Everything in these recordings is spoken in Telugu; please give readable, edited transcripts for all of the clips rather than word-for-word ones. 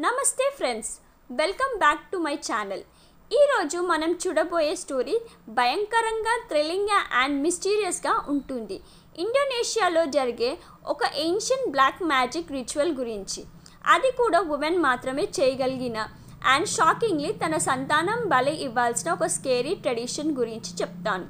నమస్తే friends, welcome back to my channel. ఈరోజు మనం చూడబోయే స్టోరీ భయంకరంగా, థ్రిల్లింగ్గా అండ్ మిస్టీరియస్గా ఉంటుంది. ఇండోనేషియాలో జరిగే ఒక ఏన్షియంట్ బ్లాక్ మ్యాజిక్ రిచువల్ గురించి, అది కూడా ఉమెన్ మాత్రమే చేయగలిగిన అండ్ షాకింగ్లీ తన సంతానం బలి ఇవ్వాల్సిన ఒక స్కేరీ ట్రెడిషన్ గురించి చెప్తాను.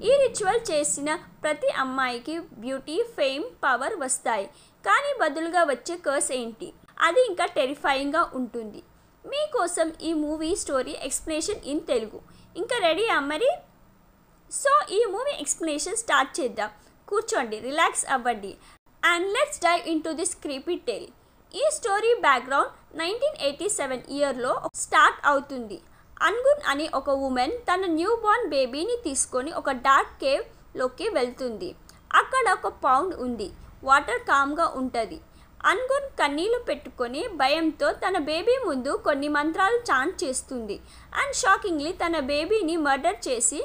ఈ రిచువల్ చేసిన ప్రతి అమ్మాయికి బ్యూటీ, ఫేమ్, పవర్ వస్తాయి. కానీ బదులుగా వచ్చే కర్స్ ఏంటి? అది ఇంకా టెరిఫైయింగ్గా ఉంటుంది. మీకోసం ఈ movie story explanation in Telugu. ఇంకా రెడీయా మరి? సో ఈ మూవీ ఎక్స్ప్లెనేషన్ స్టార్ట్ చేద్దాం. కూర్చోండి, రిలాక్స్ అవ్వండి and let's dive into this creepy tale. ఈ స్టోరీ బ్యాక్గ్రౌండ్ 1987 ఇయర్లో స్టార్ట్ అవుతుంది. అన్గున్ అనే ఒక ఉమెన్ తన న్యూ బోర్న్ బేబీని తీసుకొని ఒక డార్క్ కేవ్లోకి వెళ్తుంది. అక్కడ ఒక పౌండ్ ఉంది. వాటర్ కామ్గా ఉంటుంది. అన్గున్ కన్నీళ్లు పెట్టుకొని భయంతో తన బేబీ ముందు కొన్ని మంత్రాలు చాంట్ చేస్తుంది అండ్ షాకింగ్లీ తన బేబీని మర్డర్ చేసి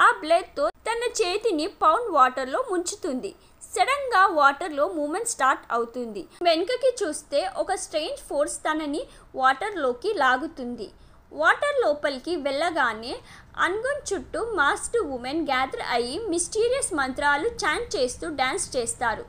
ఆ బ్లడ్తో తన చేతిని పౌండ్ వాటర్లో ముంచుతుంది. సడన్గా వాటర్లో మూమెంట్ స్టార్ట్ అవుతుంది. వెనుకకి చూస్తే ఒక స్ట్రేంజ్ ఫోర్స్ తనని వాటర్లోకి లాగుతుంది. వాటర్ లోపలికి వెళ్ళగానే అన్గున్ చుట్టూ మాస్క్డ్ ఉమెన్ గ్యాదర్ అయ్యి మిస్టీరియస్ మంత్రాలు చాంట్ చేస్తూ డ్యాన్స్ చేస్తారు.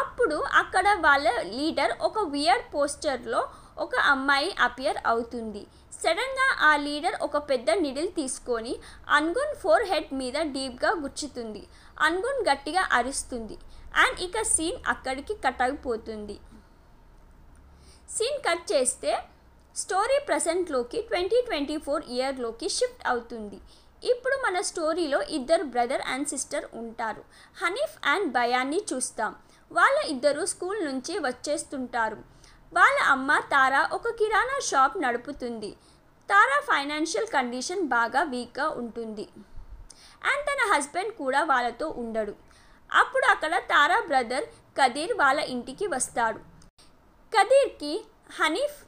అప్పుడు అక్కడ వాళ్ళ లీడర్ ఒక వియర్డ్ పోస్టర్లో ఒక అమ్మాయి అపియర్ అవుతుంది. సడన్గా ఆ లీడర్ ఒక పెద్ద నిడిల్ తీసుకొని అన్గున్ ఫోర్ హెడ్ మీద డీప్గా గుచ్చుతుంది. అన్గున్ గట్టిగా అరుస్తుంది అండ్ ఇక సీన్ అక్కడికి కట్ అయిపోతుంది. సీన్ కట్ చేస్తే స్టోరీ ప్రజెంట్లోకి 2024 ఇయర్లోకి షిఫ్ట్ అవుతుంది. ఇప్పుడు మన స్టోరీలో ఇద్దరు బ్రదర్ అండ్ సిస్టర్ ఉంటారు. హనీఫ్ అండ్ బయాన్ని చూస్తాం. వాళ్ళ ఇద్దరు స్కూల్ నుంచి వచ్చేస్తుంటారు. వాళ్ళ అమ్మ తారా ఒక కిరాణా షాప్ నడుపుతుంది. తారా ఫైనాన్షియల్ కండిషన్ బాగా వీక్గా ఉంటుంది అండ్ తన హస్బెండ్ కూడా వాళ్ళతో ఉండడు. అప్పుడు అక్కడ తారా బ్రదర్ కదీర్ వాళ్ళ ఇంటికి వస్తాడు. కదీర్కి హనీఫ్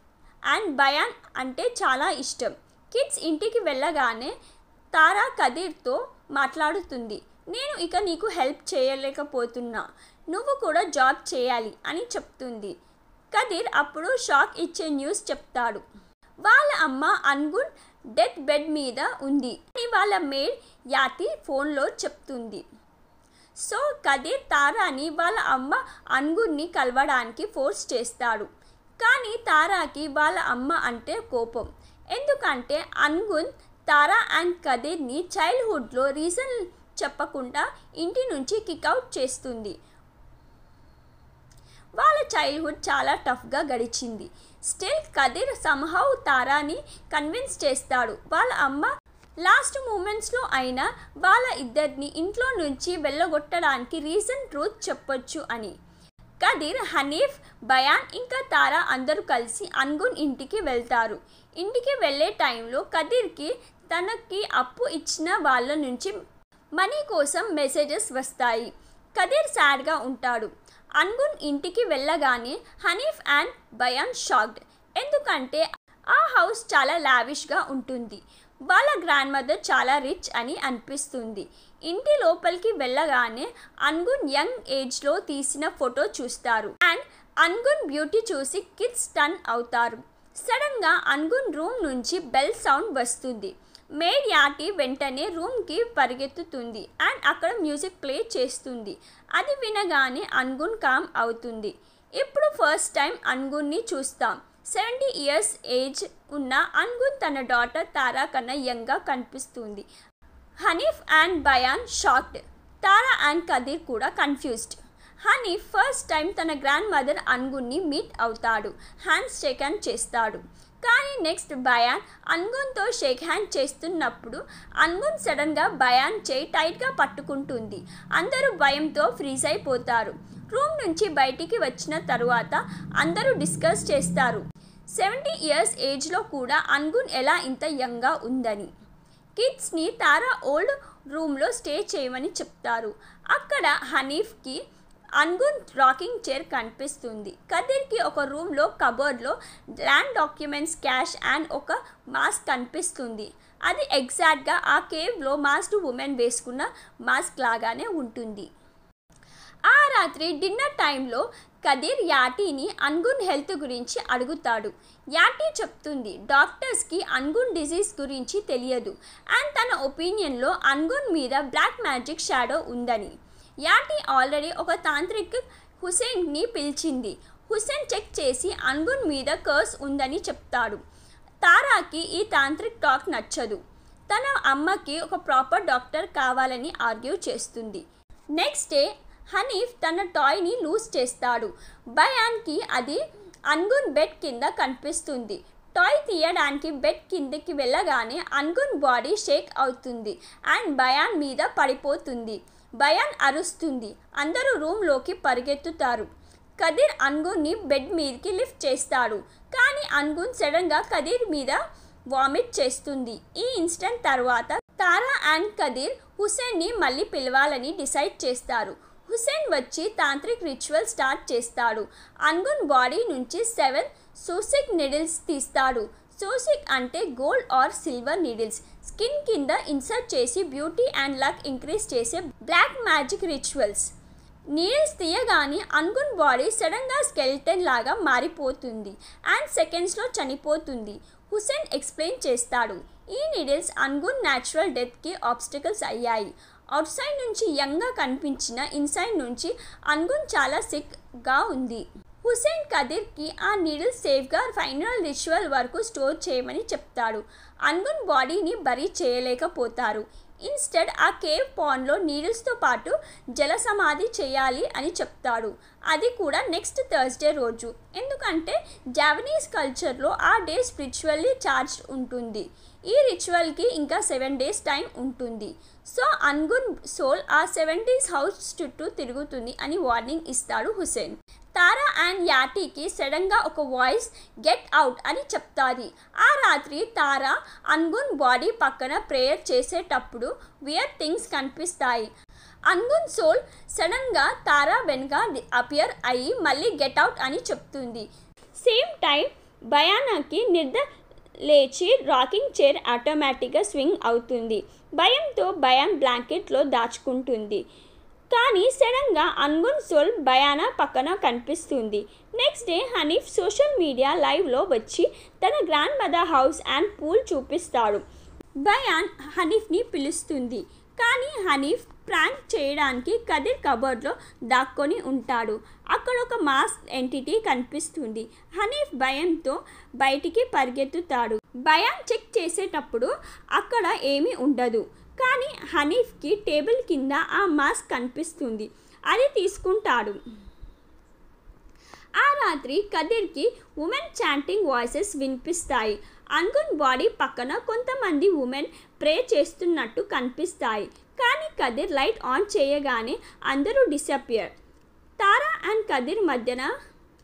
అండ్ బయాన్ అంటే చాలా ఇష్టం. కిడ్స్ ఇంటికి వెళ్ళగానే తారా కదీర్తో మాట్లాడుతుంది. నేను ఇక నీకు హెల్ప్ చేయలేకపోతున్నా, నువ్వు కూడా జాబ్ చేయాలి అని చెప్తుంది. కదీర్ అప్పుడు షాక్ ఇచ్చే న్యూస్ చెప్తాడు. వాళ్ళ అమ్మ అన్గున్ డెత్ బెడ్ మీద ఉంది అని వాళ్ళ మేడ్ యాతి ఫోన్లో చెప్తుంది. సో కదీర్ తారాని వాళ్ళ అమ్మ అన్గున్ని కలవడానికి ఫోర్స్ చేస్తాడు. కానీ తారాకి వాళ్ళ అమ్మ అంటే కోపం. ఎందుకంటే అన్గున్ తారా అండ్ కదీర్ని చైల్డ్హుడ్లో రీజన్ చెప్పకుండా ఇంటి నుంచి కిక్అవుట్ చేస్తుంది. వాళ్ళ చైల్డ్హుడ్ చాలా టఫ్గా గడిచింది. స్టిల్ కదీర్ సమ్హౌ తారాని కన్విన్స్ చేస్తాడు. వాళ్ళ అమ్మ లాస్ట్ మూమెంట్స్లో అయినా వాళ్ళ ఇద్దరిని ఇంట్లో నుంచి వెళ్ళగొట్టడానికి రీజన్ ట్రూత్ చెప్పొచ్చు అని. కదీర్, హనీఫ్, బయాన్ ఇంకా తారా అందరూ కలిసి అన్గున్ ఇంటికి వెళ్తారు. ఇంటికి వెళ్ళే టైంలో కదీర్కి తనకి అప్పు ఇచ్చిన వాళ్ళ నుంచి మనీ కోసం మెసేజెస్ వస్తాయి. కదీర్ సాడ్గా ఉంటాడు. అన్గున్ ఇంటికి వెళ్ళగానే హనీఫ్ అండ్ బయాన్ షాక్డ్. ఎందుకంటే ఆ హౌస్ చాలా లావిష్గా ఉంటుంది. వాళ్ళ గ్రాండ్ మదర్ చాలా రిచ్ అని అనిపిస్తుంది. ఇంటి లోపలికి వెళ్ళగానే అన్గున్ యంగ్ ఏజ్లో తీసిన ఫోటో చూస్తారు అండ్ అన్గున్ బ్యూటీ చూసి కిడ్స్ స్టన్ అవుతారు. సడన్గా అన్గున్ రూమ్ నుంచి బెల్ సౌండ్ వస్తుంది. మేడ్ యాటి వెంటనే రూమ్కి పరిగెత్తుతుంది అండ్ అక్కడ మ్యూజిక్ ప్లే చేస్తుంది. అది వినగానే అన్గున్ కామ్ అవుతుంది. ఇప్పుడు ఫస్ట్ టైం అన్గున్ని చూస్తాం. 70 ఇయర్స్ ఏజ్ ఉన్న అన్గున్ తన డాటర్ తారా కన్నా యంగ్గా కనిపిస్తుంది. Hanif and Bayan shocked. Tara and Kadir కూడా కన్ఫ్యూజ్డ్. హనీఫ్ ఫస్ట్ టైం తన గ్రాండ్ మదర్ అన్గున్ని మీట్ అవుతాడు. హ్యాండ్స్ షేక్ హ్యాండ్ చేస్తాడు. కానీ నెక్స్ట్ బయాన్ అన్గున్తో షేక్ హ్యాండ్ చేస్తున్నప్పుడు అన్గున్ సడన్గా బయాన్ చేయి టైట్గా పట్టుకుంటుంది. అందరూ భయంతో ఫ్రీజ్ అయిపోతారు. రూమ్ నుంచి బయటికి వచ్చిన తరువాత అందరూ డిస్కస్ చేస్తారు 70 ఇయర్స్ ఏజ్లో కూడా అన్గున్ ఎలా ఇంత యంగ్గా ఉందని. కిడ్స్ని తారా ఓల్డ్ రూమ్లో స్టే చేయమని చెప్తారు. అక్కడ హనీఫ్కి అన్గున్ రాకింగ్ చైర్ కనిపిస్తుంది. కదీర్కి ఒక రూమ్లో కబోర్డ్లో ల్యాండ్ డాక్యుమెంట్స్, క్యాష్ అండ్ ఒక మాస్క్ కనిపిస్తుంది. అది ఎగ్జాక్ట్గా ఆ కేవ్లో మాస్క్డ్ ఉమెన్ వేసుకున్న మాస్క్ లాగానే ఉంటుంది. ఆ రాత్రి డిన్నర్ టైంలో కదిర్ యాటీని అన్గున్ హెల్త్ గురించి అడుగుతాడు. యాటీ చెప్తుంది డాక్టర్స్కి అన్గున్ డిజీజ్ గురించి తెలియదు అండ్ తన ఒపీనియన్లో అన్గున్ మీద బ్లాక్ మ్యాజిక్ షాడో ఉందని. యాటీ ఆల్రెడీ ఒక తాంత్రిక్ హుసేన్ని పిలిచింది. హుసేన్ చెక్ చేసి అన్గున్ మీద కర్స్ ఉందని చెప్తాడు. తారాకి ఈ తాంత్రిక్ టాక్ నచ్చదు. తన అమ్మకి ఒక ప్రాపర్ డాక్టర్ కావాలని ఆర్గ్యూ చేస్తుంది. నెక్స్ట్ డే హనీఫ్ తన టాయ్ని లూజ్ చేస్తాడు. బయాన్కి అది అన్గున్ బెడ్ కింద కనిపిస్తుంది. టాయ్ తీయడానికి బెడ్ కిందకి వెళ్ళగానే అన్గున్ బాడీ షేక్ అవుతుంది అండ్ బయాన్ మీద పడిపోతుంది. బయాన్ అరుస్తుంది. అందరూ రూమ్లోకి పరిగెత్తుతారు. కదిర్ అన్గున్ని బెడ్ మీదకి లిఫ్ట్ చేస్తాడు. కానీ అన్గున్ సడన్గా కదిర్ మీద వామిట్ చేస్తుంది. ఈ ఇన్సిడెంట్ తర్వాత తారా అండ్ కదిర్ హుసేన్ని మళ్ళీ పిలవాలని డిసైడ్ చేస్తారు. హుసేన్ వచ్చి తాంత్రిక్ రిచువల్ స్టార్ట్ చేస్తాడు. అన్గున్ బాడీ నుంచి 7 సూసిక్ నీడిల్స్ తీస్తాడు. సూసిక్ అంటే gold or silver needles. Skin కింద ఇన్సర్ట్ చేసి బ్యూటీ అండ్ లక్ ఇంక్రీజ్ చేసే బ్లాక్ మ్యాజిక్ రిచువల్స్. నీడిల్స్ తీయగానే అన్గున్ బాడీ సడన్గా స్కెల్టన్ లాగా మారిపోతుంది అండ్ సెకండ్స్లో చనిపోతుంది. హుసేన్ ఎక్స్ప్లెయిన్ చేస్తాడు. ఈ నీడిల్స్ అన్గున్ న్యాచురల్ డెత్కి ఆబ్స్టికల్స్ అయ్యాయి. అవుట్ సైడ్ నుంచి యంగ్గా కనిపించిన ఇన్సైడ్ నుంచి అన్గున్ చాలా సిక్గా ఉంది. హుసేన్ కదిర్కి ఆ నీడిల్స్ సేఫ్గా ఫైనల్ రిచువల్ వరకు స్టోర్ చేయమని చెప్తాడు. అన్గున్ బాడీని బరీ చేయలేకపోతారు. ఇన్స్టెడ్ ఆ కేవ్ పాండ్లో నీడిల్స్తో పాటు జల సమాధి చేయాలి అని చెప్తాడు. అది కూడా నెక్స్ట్ థర్స్డే రోజు. ఎందుకంటే జావనీస్ కల్చర్లో ఆ డే స్పిరిచువల్లీ చార్జ్డ్ ఉంటుంది. ఈ రిచువల్కి ఇంకా 7 days టైం ఉంటుంది. సో అన్గున్ సోల్ ఆ 7 days హౌస్ చుట్టూ తిరుగుతుంది అని వార్నింగ్ ఇస్తాడు హుసేన్. తారా అండ్ యాటీకి సడన్గా ఒక వాయిస్ గెట్ అవుట్ అని చెప్తాది. ఆ రాత్రి తారా అన్గున్ బాడీ పక్కన ప్రేయర్ చేసేటప్పుడు వియర్ థింగ్స్ కనిపిస్తాయి. అన్గున్ సోల్ సడన్గా తారా వెనుక అపియర్ అయ్యి మళ్ళీ గెట్ అవుట్ అని చెప్తుంది. సేమ్ టైం బయానాకి నిద్ర లేచి రాకింగ్ చైర్ ఆటోమేటిక్గా స్వింగ్ అవుతుంది. భయంతో బయాన్ బ్లాంకెట్లో దాచుకుంటుంది. కానీ సడన్గా అన్గున్ సోల్ బయానా పక్కన కనిపిస్తుంది. Next day Hanif social media లైవ్లో వచ్చి తన grand mother house and pool చూపిస్తాడు. బయాన్ హనీఫ్ని పిలుస్తుంది. కానీ హనీఫ్ ప్రాంక్ చేయడానికి కదిర్ కబోర్డ్లో దాక్కొని ఉంటాడు. అక్కడ ఒక మాస్క్ ఎంటిటీ కనిపిస్తుంది. హనీఫ్ భయంతో బయటికి పరిగెత్తుతాడు. బయాన్ చెక్ చేసేటప్పుడు అక్కడ ఏమీ ఉండదు. కానీ హనీఫ్కి టేబుల్ కింద ఆ మాస్క్ కనిపిస్తుంది. అది తీసుకుంటాడు. ఆ రాత్రి కదిర్కి ఉమెన్ చాంటింగ్ వాయిసెస్ వినిపిస్తాయి. అన్గున్ బాడీ పక్కన కొంతమంది ఉమెన్ ప్రే చేస్తున్నట్టు కనిపిస్తాయి. కానీ కదిర్ లైట్ ఆన్ చేయగానే అందరూ డిసపియర్. తారా అండ్ కదిర్ మధ్యన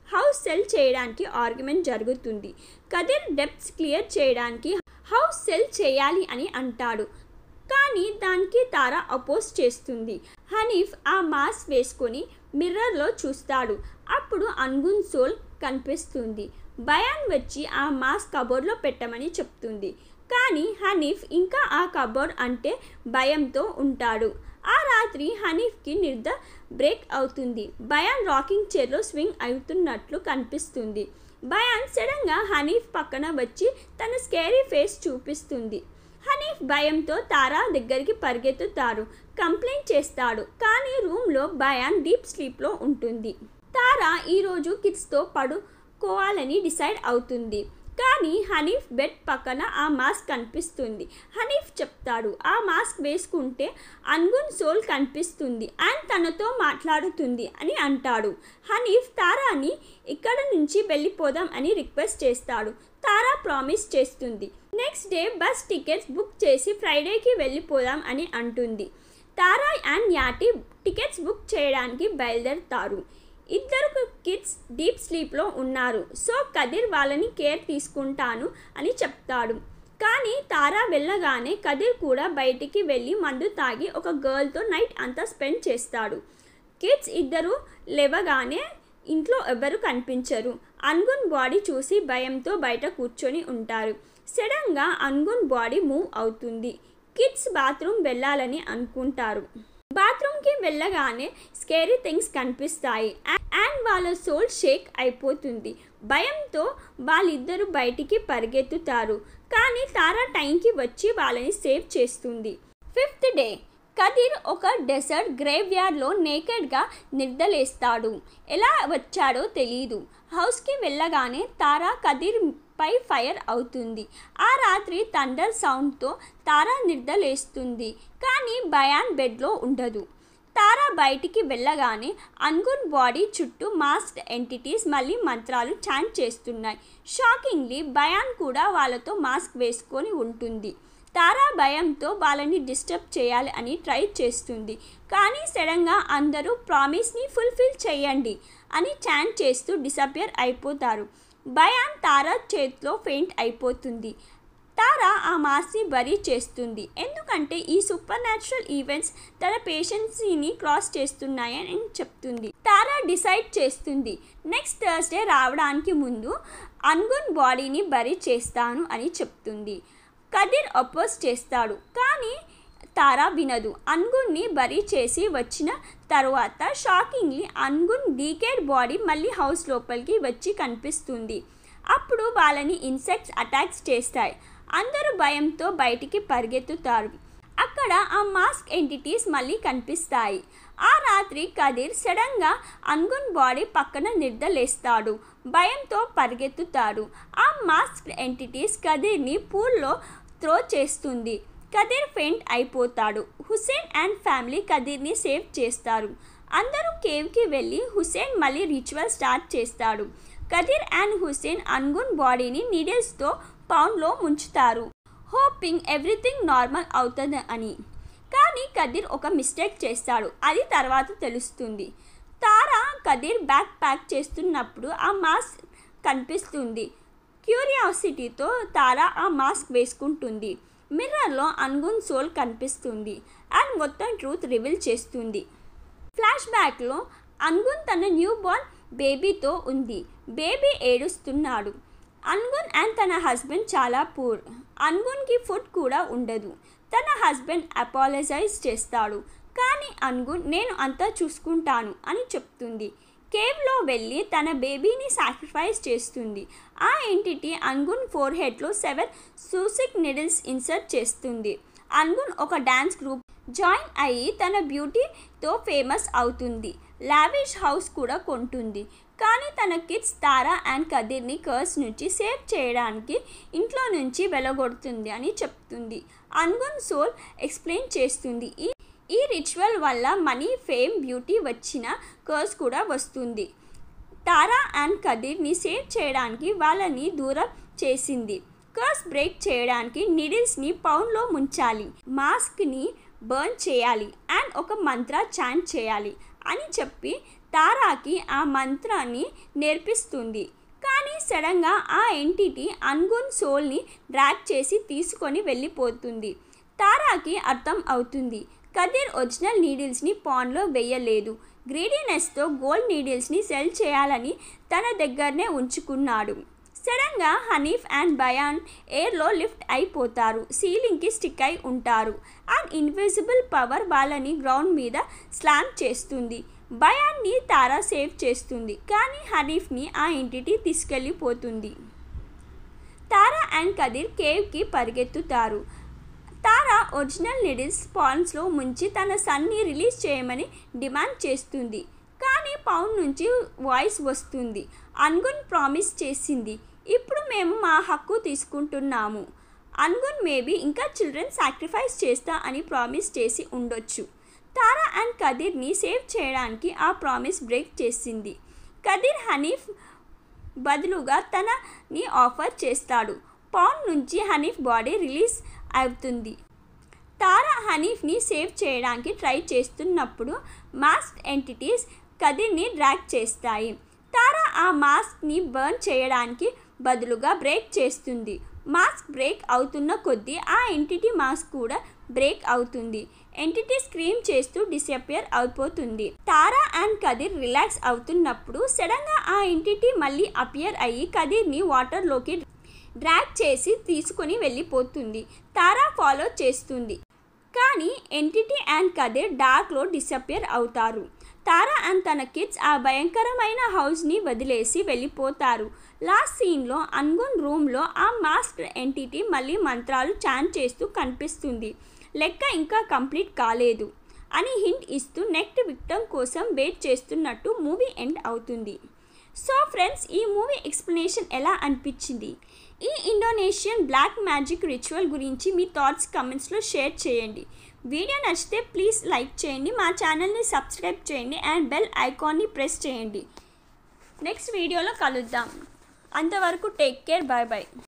హౌస్ సెల్ చేయడానికి ఆర్గ్యుమెంట్ జరుగుతుంది. కదిర్ డెప్ట్స్ క్లియర్ చేయడానికి హౌస్ సెల్ చేయాలి అని అంటాడు. కానీ దానికి తారా అపోజ్ చేస్తుంది. హనీఫ్ ఆ మాస్క్ వేసుకొని మిర్రర్లో చూస్తాడు. అప్పుడు అన్గున్ సోల్ కనిపిస్తుంది. బయాన్ వచ్చి ఆ మాస్క్ కబోర్డ్లో పెట్టమని చెప్తుంది. కానీ హనీఫ్ ఇంకా ఆ కబోర్డ్ అంటే భయంతో ఉంటాడు. ఆ రాత్రి హనీఫ్కి నిద్ర బ్రేక్ అవుతుంది. బయాన్ రాకింగ్ చైర్లో స్వింగ్ అవుతున్నట్లు కనిపిస్తుంది. బయాన్ సడన్గా హనీఫ్ పక్కన వచ్చి తన స్కేరీ ఫేస్ చూపిస్తుంది. హనీఫ్ భయంతో తారా దగ్గరికి పరిగెత్తుతాడు. కంప్లైంట్ చేస్తాడు. కానీ రూమ్లో బయాన్ డీప్ స్లీప్లో ఉంటుంది. తారా ఈరోజు కిడ్స్తో పడుకోవాలని డిసైడ్ అవుతుంది. కానీ హనీఫ్ బెడ్ పక్కన ఆ మాస్క్ కనిపిస్తుంది. హనీఫ్ చెప్తాడు ఆ మాస్క్ వేసుకుంటే అన్గున్ సోల్ కనిపిస్తుంది అండ్ తనతో మాట్లాడుతుంది అని అంటాడు. హనీఫ్ తారాని ఇక్కడ నుంచి వెళ్ళిపోదాం అని రిక్వెస్ట్ చేస్తాడు. తారా ప్రామిస్ చేస్తుంది. Next day bus tickets book చేసి ఫ్రైడేకి వెళ్ళిపోదాం అని అంటుంది. తారా అండ్ యాటీ టికెట్స్ బుక్ చేయడానికి బయలుదేరుతారు. ఇద్దరు కిడ్స్ డీప్ స్లీప్లో ఉన్నారు. సో కదిర్ వాళ్ళని కేర్ తీసుకుంటాను అని చెప్తాడు. కానీ తారా వెళ్ళగానే కదిర్ కూడా బయటికి వెళ్ళి మందు తాగి ఒక గర్ల్తో నైట్ అంతా స్పెండ్ చేస్తాడు. కిడ్స్ ఇద్దరు లేవగానే ఇంట్లో ఎవరు కనిపించరు. అన్గున్ బాడీ చూసి భయంతో బయట కూర్చొని ఉంటారు. సడన్గా అన్గున్ బాడీ మూవ్ అవుతుంది. కిడ్స్ బాత్రూమ్ వెళ్ళాలని అనుకుంటారు. బాత్రూమ్ రూమ్కి వెళ్ళగానే స్కేరీ థింగ్స్ కనిపిస్తాయి అండ్ వాళ్ళ సోల్ షేక్ అయిపోతుంది. భయంతో వాళ్ళిద్దరూ బయటికి పరిగెత్తుతారు. కానీ తారా టైంకి వచ్చి వాళ్ళని సేవ్ చేస్తుంది. 5th డే కదిర్ ఒక డెసర్ట్ గ్రేవ్యార్డ్లో నేకెడ్గా నిద్రలేస్తాడు. ఎలా వచ్చాడో తెలీదు. హౌస్కి వెళ్ళగానే తారా కదిర్ పై ఫైర్ అవుతుంది. ఆ రాత్రి థండర్ సౌండ్తో తారా నిద్రలేస్తుంది. కానీ బయాన్ బెడ్లో ఉండదు. తారా బయటికి వెళ్ళగానే అన్గున్ బాడీ చుట్టూ మాస్క్డ్ ఎంటిటీస్ మళ్ళీ మంత్రాలు చాంట్ చేస్తున్నాయి. షాకింగ్లీ బయాన్ కూడా వాళ్ళతో మాస్క్ వేసుకొని ఉంటుంది. తారా భయంతో వాళ్ళని డిస్టర్బ్ చేయాలి అని ట్రై చేస్తుంది. కానీ సడన్గా అందరూ ప్రామిస్ని ఫుల్ఫిల్ చేయండి అని చాంట్ చేస్తూ డిసపియర్ అయిపోతారు. బయాన్ తారా చేతిలో ఫెయింట్ అయిపోతుంది. తారా ఆ మాస్ని బరీ చేస్తుంది. ఎందుకంటే ఈ సూపర్ న్యాచురల్ ఈవెంట్స్ తన పేషెన్సీని క్రాస్ చేస్తున్నాయని చెప్తుంది. తారా డిసైడ్ చేస్తుంది నెక్స్ట్ థర్స్డే రావడానికి ముందు అన్గున్ బాడీని బరీ చేస్తాను అని చెప్తుంది. కదిర్ అపోజ్ చేస్తాడు. కానీ తారా వినదు. అన్గున్ని బరీ చేసి వచ్చిన తర్వాత షాకింగ్లీ అన్గున్ డీకేడ్ బాడీ మళ్ళీ హౌస్ లోపలికి వచ్చి కనిపిస్తుంది. అప్పుడు వాళ్ళని ఇన్సెక్ట్స్ అటాక్స్ చేస్తాయి. అందరూ భయంతో బయటికి పరిగెత్తుతారు. అక్కడ ఆ మాస్క్ ఎంటిటీస్ మళ్ళీ కనిపిస్తాయి. ఆ రాత్రి కదిర్ సడన్గా అన్గున్ బాడీ పక్కన నిద్రలేస్తాడు. భయంతో పరిగెత్తుతాడు. ఆ మాస్క్ ఎంటిటీస్ కదిర్ని పూల్లో త్రో చేస్తుంది. కదిర్ ఫెయింట్ అయిపోతాడు. హుసేన్ అండ్ ఫ్యామిలీ కదిర్ని సేవ్ చేస్తారు. అందరూ కేవ్కి వెళ్ళి హుసేన్ మళ్ళీ రిచువల్ స్టార్ట్ చేస్తాడు. కదిర్ అండ్ హుసేన్ అన్గున్ బాడీని నీడిల్స్తో పౌండ్లో ముంచుతారు, హోపింగ్ ఎవ్రీథింగ్ నార్మల్ అవుతుంది అని. కానీ కదిర్ ఒక మిస్టేక్ చేస్తాడు. అది తర్వాత తెలుస్తుంది. తారా కదిర్ బ్యాగ్ ప్యాక్ చేస్తున్నప్పుడు ఆ మాస్క్ కనిపిస్తుంది. క్యూరియాసిటీతో తారా ఆ మాస్క్ వేసుకుంటుంది. మిర్రర్లో అన్గున్ సోల్ కనిపిస్తుంది అండ్ మొత్తం ట్రూత్ రివీల్ చేస్తుంది. ఫ్లాష్ బ్యాక్లో అన్గున్ తన న్యూ బోర్న్ బేబీతో ఉంది. బేబీ ఏడుస్తున్నాడు. అన్గున్ అండ్ తన హస్బెండ్ చాలా పూర్. అన్గున్కి ఫుడ్ కూడా ఉండదు. తన హస్బెండ్ అపాలజైజ్ చేస్తాడు. కానీ అన్గున్ నేను అంతా చూసుకుంటాను అని చెప్తుంది. కేవ్లో వెళ్ళి తన బేబీని సాక్రిఫైస్ చేస్తుంది. ఆ ఎంటిటీ అన్గున్ ఫోర్ హెడ్లో 7 సూసిక్ నిడిల్స్ ఇన్సర్ట్ చేస్తుంది. అన్గున్ ఒక డ్యాన్స్ గ్రూప్ జాయిన్ అయ్యి తన బ్యూటీతో ఫేమస్ అవుతుంది. లావిష్ హౌస్ కూడా కొంటుంది. కానీ తన కిడ్స్ తారా అండ్ కదిర్ని కర్స్ నుంచి సేవ్ చేయడానికి ఇంట్లో నుంచి వెలగొడుతుంది అని చెప్తుంది. అన్గున్ సోల్ ఎక్స్ప్లెయిన్ చేస్తుంది ఈ రిచువల్ వల్ల మనీ, ఫేమ్, బ్యూటీ వచ్చిన కర్స్ కూడా వస్తుంది. తారా అండ్ కదిర్ని సేవ్ చేయడానికి వాళ్ళని దూరం చేసింది. కర్స్ బ్రేక్ చేయడానికి నీడిల్స్ని పౌండ్లో ముంచాలి, మాస్క్ని బర్న్ చేయాలి అండ్ ఒక మంత్ర చాంట్ చేయాలి అని చెప్పి తారాకి ఆ మంత్రాన్ని నేర్పిస్తుంది. కానీ సడన్గా ఆ ఎంటిటీ అన్గున్ సోల్ని డ్రాగ్ చేసి తీసుకొని వెళ్ళిపోతుంది. తారాకి అర్థం అవుతుంది కదిర్ ఒరిజినల్ నీడిల్స్ని పాండ్లో వేయలేదు. గ్రీడీనెస్తో గోల్డ్ నీడిల్స్ని సెల్ చేయాలని తన దగ్గరనే ఉంచుకున్నాడు. సడన్గా హనీఫ్ అండ్ బయాన్ ఎయిర్లో లిఫ్ట్ అయిపోతారు. సీలింగ్కి స్టిక్ అయి ఉంటారు. అండ్ ఇన్విజిబుల్ పవర్ వాళ్ళని గ్రౌండ్ మీద స్లామ్ చేస్తుంది. బయాన్ని తారా సేవ్ చేస్తుంది. కానీ హనీఫ్ని ఆ ఎంటిటీ తీసుకెళ్ళిపోతుంది. తారా అండ్ కదిర్ కేవ్కి పరిగెత్తుతారు. తారా ఒరిజినల్ నీడిల్స్ పాండ్స్లో ముంచి తన సన్ని రిలీజ్ చేయమని డిమాండ్ చేస్తుంది. కానీ పౌండ్ నుంచి వాయిస్ వస్తుంది. అన్గున్ ప్రామిస్ చేసింది, ఇప్పుడు మేము మా హక్కు తీసుకుంటున్నాము. అన్గున్ మేబీ ఇంకా చిల్డ్రన్ సాక్రిఫైస్ చేస్తా అని ప్రామిస్ చేసి ఉండొచ్చు. తారా అండ్ కదిర్ని సేవ్ చేయడానికి ఆ ప్రామిస్ బ్రేక్ చేసింది. కదిర్ హనీఫ్ బదులుగా తనని ఆఫర్ చేస్తాడు. పౌండ్ నుంచి హనీఫ్ బాడీ రిలీజ్ అవుతుంది. తారా హనీఫ్ని సేవ్ చేయడానికి ట్రై చేస్తున్నప్పుడు మాస్క్ ఎంటిటీస్ కదిర్ని డ్రాగ్ చేస్తాయి. తారా ఆ మాస్క్ని బర్న్ చేయడానికి బదులుగా బ్రేక్ చేస్తుంది. మాస్క్ బ్రేక్ అవుతున్న కొద్దీ ఆ ఎంటిటీ మాస్క్ కూడా బ్రేక్ అవుతుంది. ఎంటిటీ స్క్రీమ్ చేస్తూ డిసపియర్ అయిపోతుంది. తారా అండ్ కదిర్ రిలాక్స్ అవుతున్నప్పుడు సడన్గా ఆ ఎంటిటీ మళ్ళీ అపియర్ అయ్యి కదిర్ని వాటర్లోకి డ్రాగ్ చేసి తీసుకొని వెళ్ళిపోతుంది. తారా ఫాలో చేస్తుంది. కానీ ఎంటిటీ అండ్ కదే డార్క్లో డిసపియర్ అవుతారు. తారా అండ్ తన కిడ్స్ ఆ భయంకరమైన హౌస్ని వదిలేసి వెళ్ళిపోతారు. లాస్ట్ సీన్లో అన్గున్ రూమ్లో ఆ మాస్క్డ్ ఎంటిటీ మళ్ళీ మంత్రాలు చాంట్ చేస్తూ కనిపిస్తుంది. లెక్క ఇంకా కంప్లీట్ కాలేదు అని హింట్ ఇస్తూ నెక్స్ట్ విక్టమ్ కోసం వెయిట్ చేస్తున్నట్టు మూవీ ఎండ్ అవుతుంది. సో ఫ్రెండ్స్, ఈ మూవీ ఎక్స్ప్లెనేషన్ ఎలా అనిపించింది? ఈ ఇండోనేషియన్ బ్లాక్ మ్యాజిక్ రిచువల్ గురించి మీ థాట్స్ కమెంట్స్లో షేర్ చేయండి. వీడియో నచ్చితే ప్లీజ్ లైక్ చేయండి, మా ఛానల్ని సబ్స్క్రైబ్ చేయండి అండ్ బెల్ ఐకాన్ని ప్రెస్ చేయండి. నెక్స్ట్ వీడియోలో కలుద్దాం. అంతవరకు టేక్ కేర్, బాయ్ బాయ్.